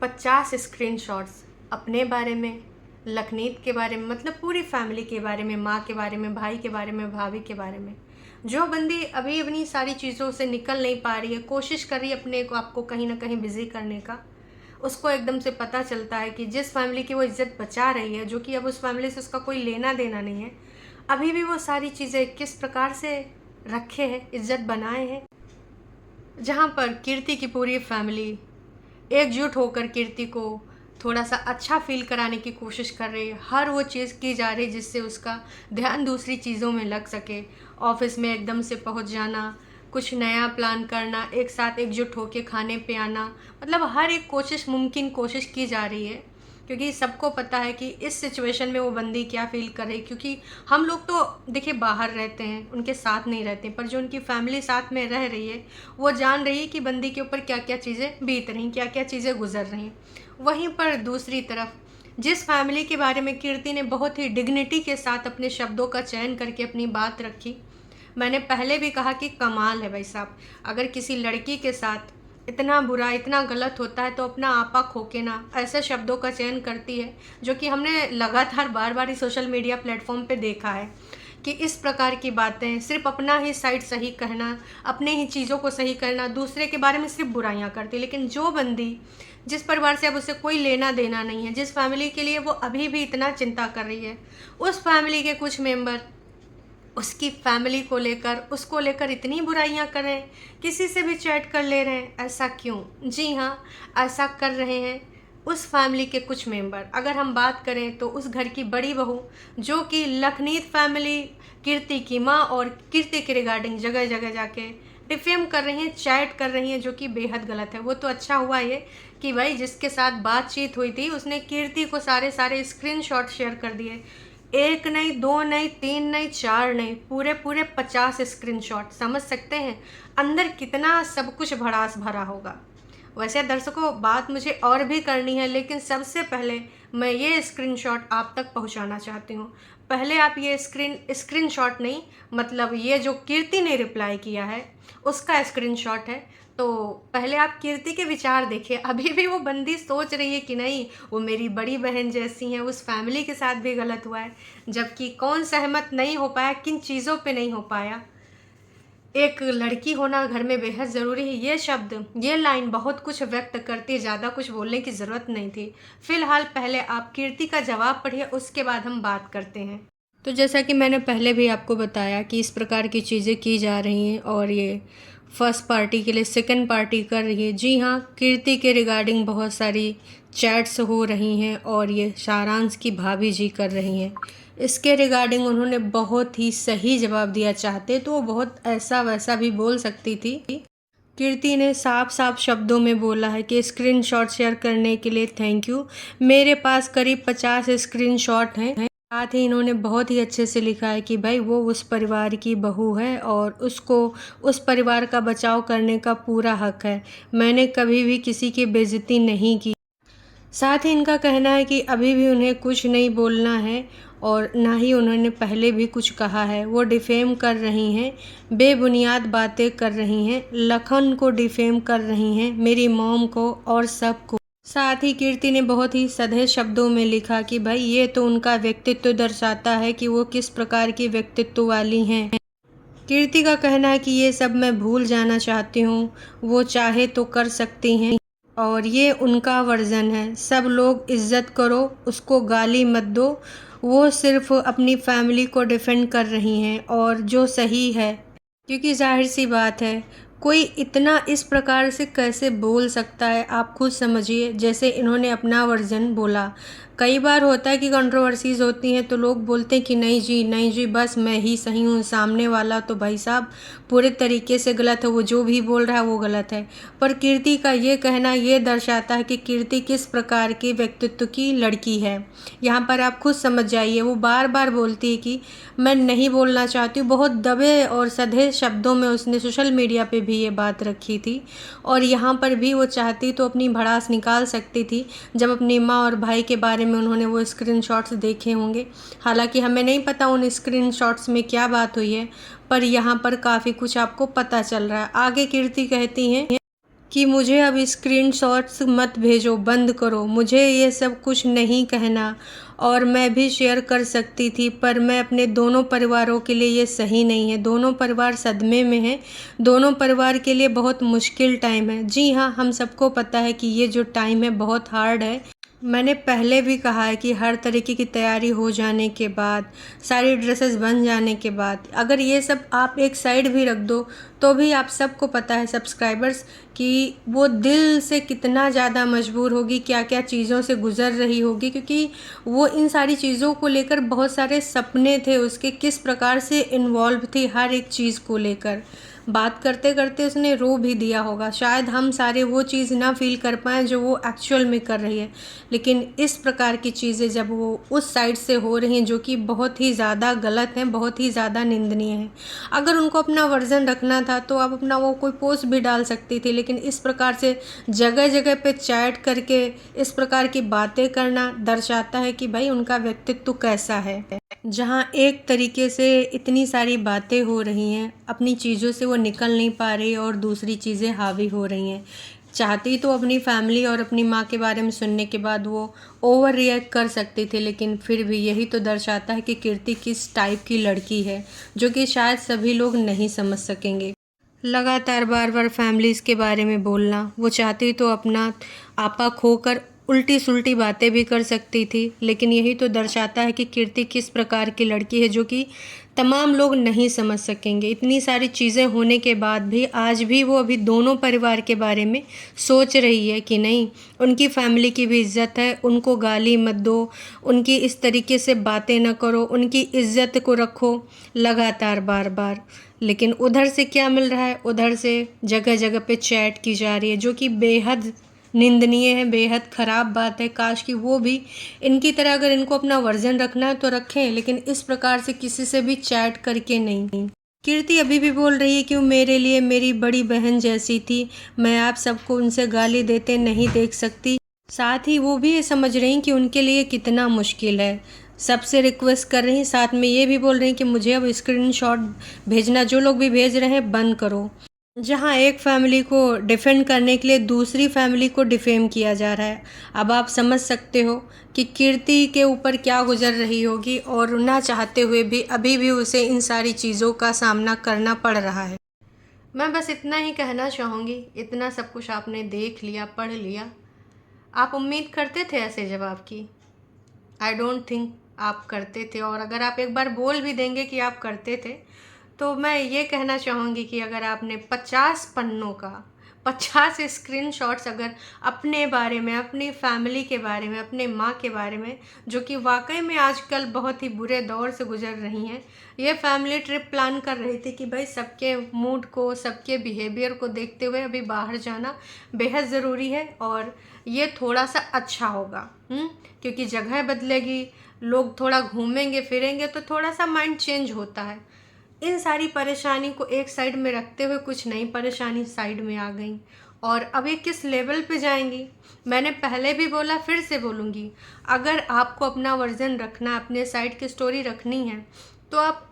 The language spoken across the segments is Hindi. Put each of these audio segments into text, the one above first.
50 स्क्रीनशॉट्स अपने बारे में, लखनीत के बारे में, मतलब पूरी फैमिली के बारे में, माँ के बारे में, भाई के बारे में, भाभी के बारे में। जो बंदी अभी अपनी सारी चीज़ों से निकल नहीं पा रही है, कोशिश कर रही है अपने को आपको कहीं ना कहीं बिजी करने का, उसको एकदम से पता चलता है कि जिस फैमिली की वो इज्जत बचा रही है, जो कि अब उस फैमिली से उसका कोई लेना देना नहीं है, अभी भी वो सारी चीज़ें किस प्रकार से रखे हैं, इज्जत बनाए हैं। जहाँ पर कीर्ति की पूरी फैमिली एकजुट होकर कीर्ति को थोड़ा सा अच्छा फील कराने की कोशिश कर रही है, हर वो चीज़ की जा रही जिससे उसका ध्यान दूसरी चीज़ों में लग सके। ऑफिस में एकदम से पहुंच जाना, कुछ नया प्लान करना, एक साथ एकजुट होकर खाने पे आना, मतलब हर एक कोशिश, मुमकिन कोशिश की जा रही है, क्योंकि सबको पता है कि इस सिचुएशन में वो बंदी क्या फील कर रही है। क्योंकि हम लोग तो देखिए बाहर रहते हैं, उनके साथ नहीं रहते, पर जो उनकी फैमिली साथ में रह रही है वो जान रही है कि बंदी के ऊपर क्या क्या चीज़ें बीत रही, क्या क्या चीज़ें गुजर रही। वहीं पर दूसरी तरफ जिस फैमिली के बारे में कीर्ति ने बहुत ही डिग्निटी के साथ अपने शब्दों का चयन करके अपनी बात रखी, मैंने पहले भी कहा कि कमाल है भाई साहब। अगर किसी लड़की के साथ इतना बुरा, इतना गलत होता है तो अपना आपा खो के ना ऐसे शब्दों का चयन करती है, जो कि हमने लगातार बार बार इस सोशल मीडिया प्लेटफॉर्म पे देखा है कि इस प्रकार की बातें, सिर्फ अपना ही साइड सही कहना, अपने ही चीज़ों को सही करना, दूसरे के बारे में सिर्फ बुराइयां करती। लेकिन जो बंदी जिस परिवार से अब उसे कोई लेना देना नहीं है, जिस फैमिली के लिए वो अभी भी इतना चिंता कर रही है, उस फैमिली के कुछ मेंबर उसकी फैमिली को लेकर, उसको लेकर इतनी बुराइयां कर रहे हैं, किसी से भी चैट कर ले रहे हैं। ऐसा क्यों? जी हाँ, ऐसा कर रहे हैं उस फैमिली के कुछ मेंबर। अगर हम बात करें तो उस घर की बड़ी बहू, जो कि लखनीत फैमिली, कीर्ति की माँ और कीर्ति के रिगार्डिंग जगह जगह जाके डिफेम कर रही हैं, चैट कर रही हैं, जो कि बेहद गलत है। वो तो अच्छा हुआ ये कि भाई जिसके साथ बातचीत हुई थी उसने कीर्ति को सारे सारे स्क्रीनशॉट शेयर कर दिए। एक नहीं, दो नहीं, तीन नहीं, चार नहीं, पूरे पूरे 50 स्क्रीनशॉट। समझ सकते हैं अंदर कितना सब कुछ भड़ास भरा होगा। वैसे दर्शकों, बात मुझे और भी करनी है, लेकिन सबसे पहले मैं ये स्क्रीनशॉट आप तक पहुंचाना चाहती हूँ। पहले आप ये स्क्रीनशॉट नहीं, मतलब ये जो कीर्ति ने रिप्लाई किया है उसका स्क्रीनशॉट है। तो पहले आप कीर्ति के विचार देखिए। अभी भी वो बंदी सोच रही है कि नहीं, वो मेरी बड़ी बहन जैसी है, उस फैमिली के साथ भी गलत हुआ है, जबकि कौन सहमत नहीं हो पाया, किन चीज़ों पे नहीं हो पाया। एक लड़की होना घर में बेहद ज़रूरी है। ये शब्द, ये लाइन बहुत कुछ व्यक्त करती है, ज़्यादा कुछ बोलने की ज़रूरत नहीं थी। फिलहाल पहले आप कीर्ति का जवाब पढ़िए, उसके बाद हम बात करते हैं। तो जैसा कि मैंने पहले भी आपको बताया कि इस प्रकार की चीज़ें की जा रही हैं और ये फर्स्ट पार्टी के लिए सेकंड पार्टी कर रही है। जी हाँ, कीर्ति के रिगार्डिंग बहुत सारी चैट्स हो रही हैं और ये सारांश की भाभी जी कर रही हैं। इसके रिगार्डिंग उन्होंने बहुत ही सही जवाब दिया। चाहते तो वो बहुत ऐसा वैसा भी बोल सकती थी। कीर्ति ने साफ साफ शब्दों में बोला है कि स्क्रीनशॉट शेयर करने के लिए थैंक यू। मेरे पास करीब 50 स्क्रीनशॉट हैं। साथ ही इन्होंने बहुत ही अच्छे से लिखा है कि भाई वो उस परिवार की बहू है और उसको उस परिवार का बचाव करने का पूरा हक है। मैंने कभी भी किसी की बेइज्जती नहीं की। साथ ही इनका कहना है कि अभी भी उन्हें कुछ नहीं बोलना है और ना ही उन्होंने पहले भी कुछ कहा है। वो डिफेम कर रही हैं, बेबुनियाद बातें कर रही हैं, लखन को डिफेम कर रही हैं, मेरी मॉम को और सबको। साथ ही कीर्ति ने बहुत ही सधे शब्दों में लिखा कि भाई ये तो उनका व्यक्तित्व दर्शाता है कि वो किस प्रकार की व्यक्तित्व वाली हैं। कीर्ति का कहना है कि ये सब मैं भूल जाना चाहती हूँ, वो चाहे तो कर सकती हैं और ये उनका वर्जन है। सब लोग इज्जत करो, उसको गाली मत दो। वो सिर्फ अपनी फैमिली को डिफेंड कर रही हैं और जो सही है, क्योंकि जाहिर सी बात है कोई इतना इस प्रकार से कैसे बोल सकता है, आप खुद समझिए। जैसे इन्होंने अपना वर्जन बोला, कई बार होता है कि कंट्रोवर्सीज होती हैं तो लोग बोलते हैं कि नहीं जी, नहीं जी, बस मैं ही सही हूँ, सामने वाला तो भाई साहब पूरे तरीके से गलत है, वो जो भी बोल रहा है वो गलत है। पर कीर्ति का ये कहना ये दर्शाता है कि कीर्ति किस प्रकार की व्यक्तित्व की लड़की है। यहाँ पर आप खुद समझ जाइए। वो बार बार बोलती है कि मैं नहीं बोलना चाहती हूँ। बहुत दबे और सधे शब्दों में उसने सोशल मीडिया पे भी ये बात रखी थी और यहाँ पर भी वो चाहती तो अपनी भड़ास निकाल सकती थी जब अपनी माँ और भाई के बारे में उन्होंने वो स्क्रीनशॉट्स देखे होंगे। हालांकि हमें नहीं पता उन स्क्रीनशॉट्स में क्या बात हुई है, पर यहाँ पर काफ़ी कुछ आपको पता चल रहा है। आगे कीर्ति कहती हैं, कि मुझे अब स्क्रीनशॉट्स मत भेजो, बंद करो, मुझे ये सब कुछ नहीं कहना, और मैं भी शेयर कर सकती थी पर मैं अपने दोनों परिवारों के लिए ये सही नहीं है। दोनों परिवार सदमे में हैं, दोनों परिवार के लिए बहुत मुश्किल टाइम है। जी हाँ, हम सबको पता है कि ये जो टाइम है बहुत हार्ड है। मैंने पहले भी कहा है कि हर तरीके की तैयारी हो जाने के बाद, सारी ड्रेसेस बन जाने के बाद, अगर ये सब आप एक साइड भी रख दो तो भी आप सबको पता है सब्सक्राइबर्स कि वो दिल से कितना ज़्यादा मजबूर होगी, क्या क्या चीज़ों से गुज़र रही होगी, क्योंकि वो इन सारी चीज़ों को लेकर बहुत सारे सपने थे उसके, किस प्रकार से इन्वॉल्व थी हर एक चीज़ को लेकर। बात करते करते उसने रो भी दिया होगा। शायद हम सारे वो चीज़ ना फील कर पाएँ जो वो एक्चुअल में कर रही है, लेकिन इस प्रकार की चीज़ें जब वो उस साइड से हो रही हैं जो कि बहुत ही ज़्यादा गलत हैं, बहुत ही ज़्यादा निंदनीय हैं। अगर उनको अपना वर्जन रखना था तो आप अपना वो कोई पोस्ट भी डाल सकती थी, लेकिन इस प्रकार से जगह जगह पे चैट करके इस प्रकार की बातें करना दर्शाता है कि भाई उनका व्यक्तित्व कैसा है। जहाँ एक तरीके से इतनी सारी बातें हो रही हैं, अपनी चीज़ों से वो निकल नहीं पा रही और दूसरी चीज़ें हावी हो रही हैं। चाहती तो अपनी फैमिली और अपनी माँ के बारे में सुनने के बाद वो ओवर रिएक्ट कर सकती थी, लेकिन फिर भी यही तो दर्शाता है कि कीर्ति किस टाइप की लड़की है, जो कि शायद सभी लोग नहीं समझ सकेंगे। लगातार बार बार फैमिलीज़ के बारे में बोलना, वो चाहती तो अपना आपा खोकर उल्टी सुल्टी बातें भी कर सकती थी, लेकिन यही तो दर्शाता है कि कीर्ति किस प्रकार की लड़की है, जो कि तमाम लोग नहीं समझ सकेंगे। इतनी सारी चीज़ें होने के बाद भी आज भी वो अभी दोनों परिवार के बारे में सोच रही है कि नहीं, उनकी फैमिली की भी इज़्ज़त है, उनको गाली मत दो, उनकी इस तरीके से बातें न करो, उनकी इज़्ज़त को रखो, लगातार बार बार। लेकिन उधर से क्या मिल रहा है, उधर से जगह जगह पे चैट की जा रही है, जो कि बेहद निंदनीय है, बेहद ख़राब बात है। काश कि वो भी इनकी तरह, अगर इनको अपना वर्जन रखना है तो रखें, लेकिन इस प्रकार से किसी से भी चैट करके नहीं। कीर्ति अभी भी बोल रही है कि वो मेरे लिए मेरी बड़ी बहन जैसी थी, मैं आप सबको उनसे गाली देते नहीं देख सकती। साथ ही वो भी ये समझ रही कि उनके लिए कितना मुश्किल है, सबसे रिक्वेस्ट कर रही, साथ में ये भी बोल रही कि मुझे अब स्क्रीनशॉट भेजना, जो लोग भी भेज रहे हैं बंद करो। जहाँ एक फैमिली को डिफेंड करने के लिए दूसरी फैमिली को डिफेम किया जा रहा है। अब आप समझ सकते हो कि कीर्ति के ऊपर क्या गुजर रही होगी, और ना चाहते हुए भी अभी भी उसे इन सारी चीज़ों का सामना करना पड़ रहा है। मैं बस इतना ही कहना चाहूँगी, इतना सब कुछ आपने देख लिया, पढ़ लिया, आप उम्मीद करते थे ऐसे जवाब की? आई डोंट थिंक आप करते थे, और अगर आप एक बार बोल भी देंगे कि आप करते थे, तो मैं ये कहना चाहूँगी कि अगर आपने 50 पन्नों का 50 स्क्रीनशॉट्स अगर अपने बारे में, अपनी फैमिली के बारे में, अपने माँ के बारे में, जो कि वाकई में आजकल बहुत ही बुरे दौर से गुजर रही हैं, ये फैमिली ट्रिप प्लान कर रही थी कि भाई सबके मूड को, सबके बिहेवियर को देखते हुए अभी बाहर जाना बेहद ज़रूरी है, और ये थोड़ा सा अच्छा होगा, क्योंकि जगह बदलेगी, लोग थोड़ा घूमेंगे फिरेंगे तो थोड़ा सा माइंड चेंज होता है। इन सारी परेशानी को एक साइड में रखते हुए कुछ नई परेशानी साइड में आ गई, और अब ये किस लेवल पे जाएंगी। मैंने पहले भी बोला, फिर से बोलूँगी, अगर आपको अपना वर्जन रखना, अपने साइड की स्टोरी रखनी है, तो आप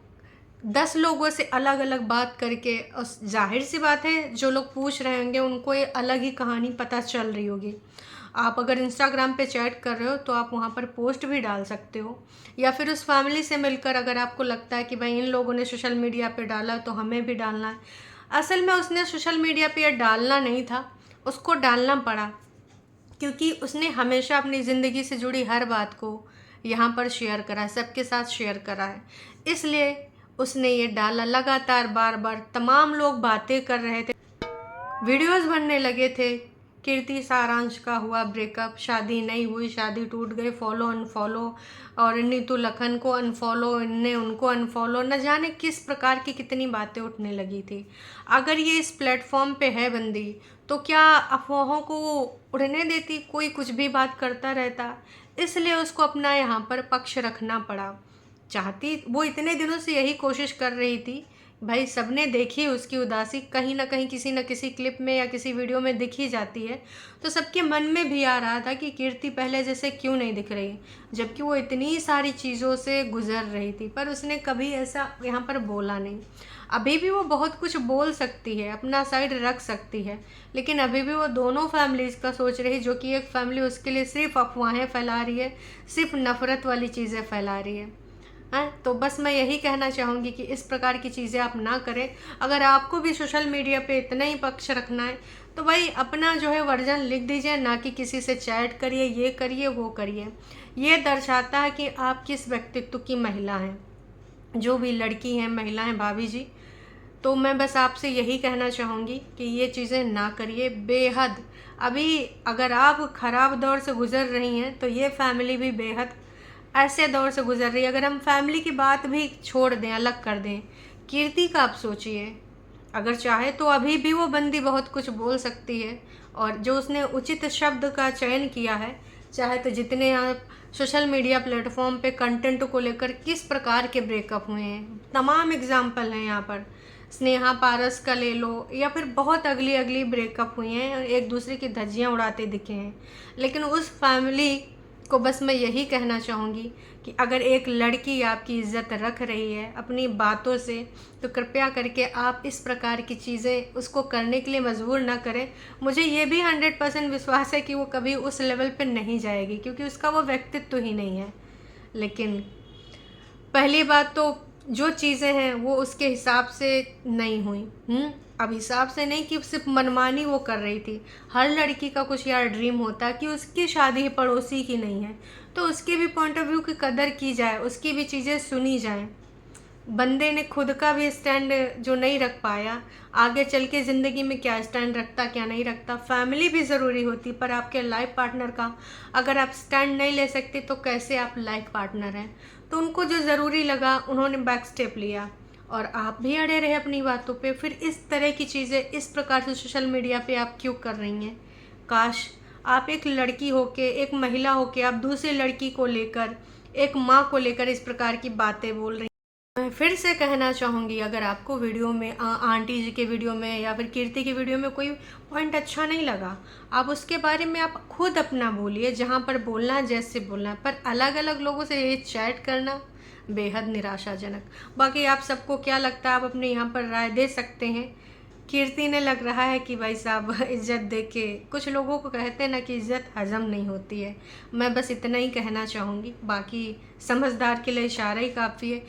10 लोगों से अलग अलग बात करके, और जाहिर सी बात है जो लोग पूछ रहे होंगे उनको ये अलग ही कहानी पता चल रही होगी। आप अगर इंस्टाग्राम पे चैट कर रहे हो तो आप वहाँ पर पोस्ट भी डाल सकते हो, या फिर उस फैमिली से मिलकर अगर आपको लगता है कि भाई इन लोगों ने सोशल मीडिया पे डाला तो हमें भी डालना है। असल में उसने सोशल मीडिया पे ये डालना नहीं था, उसको डालना पड़ा क्योंकि उसने हमेशा अपनी ज़िंदगी से जुड़ी हर बात को यहाँ पर शेयर करा है, सबके साथ शेयर करा है, इसलिए उसने ये डाला। लगातार बार बार तमाम लोग बातें कर रहे थे, वीडियोस बनने लगे थे। कीर्ति सारांश का हुआ ब्रेकअप, शादी नहीं हुई, शादी टूट गई, फॉलो अनफॉलो, और नीतू लखन को अनफॉलो, इनने उनको अनफॉलो, न जाने किस प्रकार की कितनी बातें उठने लगी थी। अगर ये इस प्लेटफॉर्म पे है बंदी, तो क्या अफवाहों को उड़ने देती, कोई कुछ भी बात करता रहता, इसलिए उसको अपना यहाँ पर पक्ष रखना पड़ा। चाहती वो इतने दिनों से यही कोशिश कर रही थी, भाई सबने देखी उसकी उदासी, कहीं ना कहीं किसी न किसी क्लिप में या किसी वीडियो में दिख ही जाती है, तो सबके मन में भी आ रहा था कि कीर्ति पहले जैसे क्यों नहीं दिख रही, जबकि वो इतनी सारी चीज़ों से गुजर रही थी, पर उसने कभी ऐसा यहाँ पर बोला नहीं। अभी भी वो बहुत कुछ बोल सकती है, अपना साइड रख सकती है, लेकिन अभी भी वो दोनों फैमिलीज़ का सोच रही है, जो कि एक फैमिली उसके लिए सिर्फ अफवाहें फैला रही है, सिर्फ नफ़रत वाली चीज़ें फैला रही है। हैं? तो बस मैं यही कहना चाहूँगी कि इस प्रकार की चीज़ें आप ना करें। अगर आपको भी सोशल मीडिया पे इतना ही पक्ष रखना है, तो भाई अपना जो है वर्जन लिख दीजिए, ना कि किसी से चैट करिए, ये करिए, वो करिए। ये दर्शाता है कि आप किस व्यक्तित्व की महिला हैं। जो भी लड़की हैं, महिला हैं, भाभी जी, तो मैं बस आपसे यही कहना चाहूँगी कि ये चीज़ें ना करिए बेहद। अभी अगर आप ख़राब दौर से गुज़र रही हैं, तो ये फैमिली भी बेहद ऐसे दौर से गुज़र रही है। अगर हम फैमिली की बात भी छोड़ दें, अलग कर दें, कीर्ति का आप सोचिए, अगर चाहे तो अभी भी वो बंदी बहुत कुछ बोल सकती है, और जो उसने उचित शब्द का चयन किया है, चाहे तो जितने आप सोशल मीडिया प्लेटफॉर्म पे कंटेंट को लेकर किस प्रकार के ब्रेकअप हुए हैं, तमाम एग्जाम्पल हैं यहाँ पर। स्नेहा पारस का ले लो, या फिर बहुत अगली अगली ब्रेकअप हुई हैं, एक दूसरे की धज्जियाँ उड़ाते दिखे हैं। लेकिन उस फैमिली को बस मैं यही कहना चाहूँगी कि अगर एक लड़की आपकी इज़्ज़त रख रही है अपनी बातों से, तो कृपया करके आप इस प्रकार की चीज़ें उसको करने के लिए मजबूर ना करें। मुझे ये भी 100% विश्वास है कि वो कभी उस लेवल पे नहीं जाएगी, क्योंकि उसका वो व्यक्तित्व ही नहीं है। लेकिन पहली बात तो जो चीज़ें हैं वो उसके हिसाब से नहीं हुई। अब हिसाब से नहीं कि सिर्फ मनमानी वो कर रही थी। हर लड़की का कुछ यार ड्रीम होता है कि उसकी शादी पड़ोसी की नहीं है, तो उसके भी पॉइंट ऑफ व्यू की कदर की जाए, उसकी भी चीज़ें सुनी जाएं। बंदे ने खुद का भी स्टैंड जो नहीं रख पाया, आगे चल के ज़िंदगी में क्या स्टैंड रखता, क्या नहीं रखता। फैमिली भी ज़रूरी होती, पर आपके लाइफ पार्टनर का अगर आप स्टैंड नहीं ले सकते, तो कैसे आप लाइफ पार्टनर हैं। तो उनको जो ज़रूरी लगा उन्होंने बैक स्टेप लिया, और आप भी अड़े रहे अपनी बातों पे। फिर इस तरह की चीज़ें इस प्रकार से सोशल मीडिया पे आप क्यों कर रही हैं? काश आप एक लड़की होके, एक महिला होके, आप दूसरी लड़की को लेकर, एक माँ को लेकर इस प्रकार की बातें बोल रही। मैं फिर से कहना चाहूँगी, अगर आपको वीडियो में आंटी जी के वीडियो में या फिर कीर्ति की वीडियो में कोई पॉइंट अच्छा नहीं लगा, आप उसके बारे में आप खुद अपना बोलिए, जहाँ पर बोलना है, जैसे बोलना है। पर अलग अलग लोगों से ये चैट करना बेहद निराशाजनक। बाकी आप सबको क्या लगता है, आप अपने यहाँ पर राय दे सकते हैं। कीर्ति ने लग रहा है कि भाई साहब इज़्ज़त दे के, कुछ लोगों को कहते हैं ना कि इज़्ज़त हज़म नहीं होती है। मैं बस इतना ही कहना चाहूँगी, बाकी समझदार के लिए इशारा ही काफ़ी है।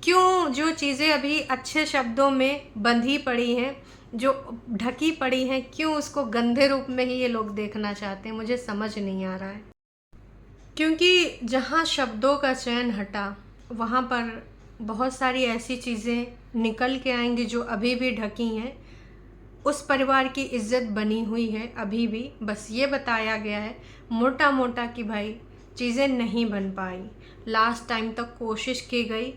क्यों जो चीज़ें अभी अच्छे शब्दों में बंधी पड़ी हैं, जो ढकी पड़ी हैं, क्यों उसको गंदे रूप में ही ये लोग देखना चाहते हैं, मुझे समझ नहीं आ रहा है। क्योंकि जहाँ शब्दों का चयन हटा, वहाँ पर बहुत सारी ऐसी चीज़ें निकल के आएंगी जो अभी भी ढकी हैं। उस परिवार की इज्जत बनी हुई है अभी भी, बस ये बताया गया है मोटा मोटा कि भाई चीज़ें नहीं बन पाई, लास्ट टाइम तक कोशिश की गई।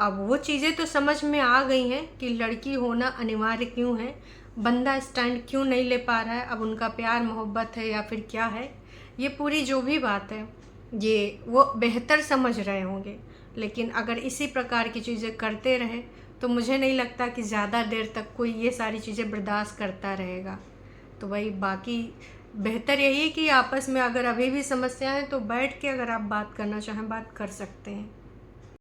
अब वो चीज़ें तो समझ में आ गई हैं कि लड़की होना अनिवार्य क्यों है, बंदा स्टैंड क्यों नहीं ले पा रहा है, अब उनका प्यार मोहब्बत है या फिर क्या है, ये पूरी जो भी बात है ये वो बेहतर समझ रहे होंगे। लेकिन अगर इसी प्रकार की चीज़ें करते रहें, तो मुझे नहीं लगता कि ज़्यादा देर तक कोई ये सारी चीज़ें बर्दाश्त करता रहेगा। तो वही बाकी बेहतर यही है कि आपस में अगर अभी भी समस्या है, तो बैठ के अगर आप बात करना चाहें, बात कर सकते हैं।